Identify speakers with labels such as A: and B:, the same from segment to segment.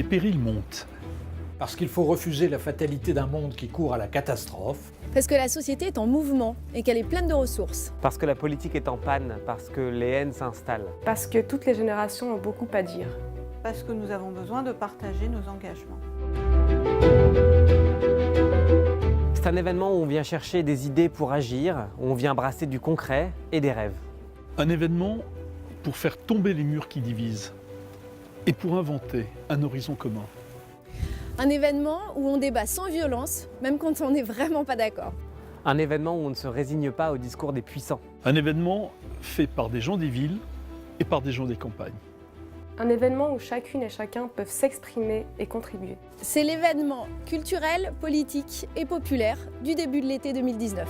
A: périls montent.
B: Parce qu'il faut refuser la fatalité d'un monde qui court à la catastrophe.
C: Parce que la société est en mouvement et qu'elle est pleine de ressources.
D: Parce que la politique est en panne, parce que les haines s'installent.
E: Parce que toutes les générations ont beaucoup à dire.
F: Parce que nous avons besoin de partager nos engagements.
D: C'est un événement où on vient chercher des idées pour agir, où on vient brasser du concret et des rêves.
A: Un événement pour faire tomber les murs qui divisent et pour inventer un horizon commun.
C: Un événement où on débat sans violence, même quand on n'est vraiment pas d'accord.
D: Un événement où on ne se résigne pas au discours des puissants.
A: Un événement fait par des gens des villes et par des gens des campagnes.
E: Un événement où chacune et chacun peuvent s'exprimer et contribuer.
C: C'est l'événement culturel, politique et populaire du début de l'été 2019.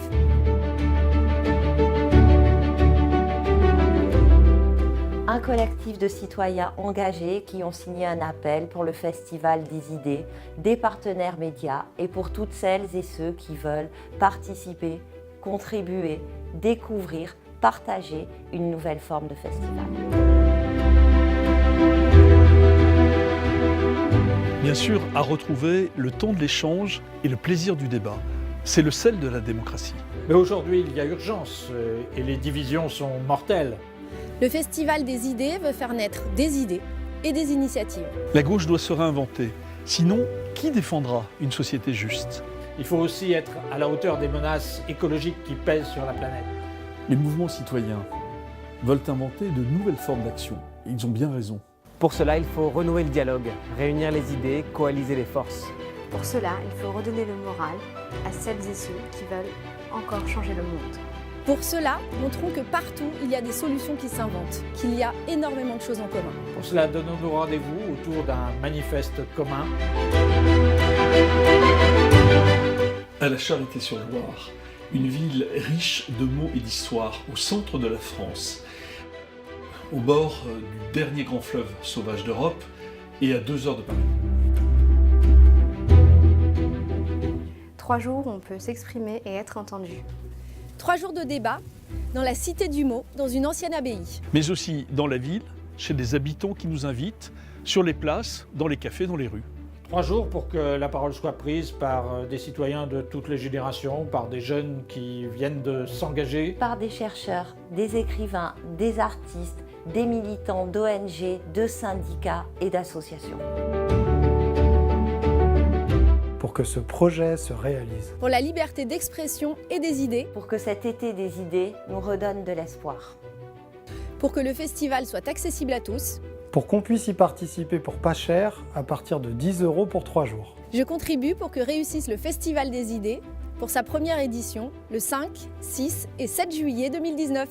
G: Un collectif de citoyens engagés qui ont signé un appel pour le Festival des idées, des partenaires médias et pour toutes celles et ceux qui veulent participer, contribuer, découvrir, partager une nouvelle forme de festival.
A: Bien sûr, à retrouver le temps de l'échange et le plaisir du débat. C'est le sel de la démocratie.
B: Mais aujourd'hui, il y a urgence et les divisions sont mortelles.
C: Le Festival des idées veut faire naître des idées et des initiatives.
A: La gauche doit se réinventer. Sinon, qui défendra une société juste ?
B: Il faut aussi être à la hauteur des menaces écologiques qui pèsent sur la planète.
A: Les mouvements citoyens veulent inventer de nouvelles formes d'action. Et ils ont bien raison.
D: Pour cela, il faut renouer le dialogue, réunir les idées, coaliser les forces.
H: Pour cela, il faut redonner le moral à celles et ceux qui veulent encore changer le monde.
C: Pour cela, montrons que partout, il y a des solutions qui s'inventent, qu'il y a énormément de choses en commun.
B: Pour cela, donnons-nous rendez-vous autour d'un manifeste commun.
A: À la Charité-sur-Loire, une ville riche de mots et d'histoire au centre de la France, au bord du dernier grand fleuve sauvage d'Europe et à 2 heures de Paris.
H: 3 jours où on peut s'exprimer et être entendu.
C: 3 jours de débat dans la Cité du Mot, dans une ancienne abbaye.
A: Mais aussi dans la ville, chez des habitants qui nous invitent, sur les places, dans les cafés, dans les rues.
B: 3 jours pour que la parole soit prise par des citoyens de toutes les générations, par des jeunes qui viennent de s'engager.
G: Par des chercheurs, des écrivains, des artistes, des militants d'ONG, de syndicats et d'associations.
I: Pour que ce projet se réalise.
C: Pour la liberté d'expression et des idées.
G: Pour que cet été des idées nous redonne de l'espoir.
C: Pour que le festival soit accessible à tous.
I: Pour qu'on puisse y participer pour pas cher, à partir de 10 € pour 3 jours.
C: Je contribue pour que réussisse le Festival des idées pour sa première édition le 5, 6 et 7 juillet 2019.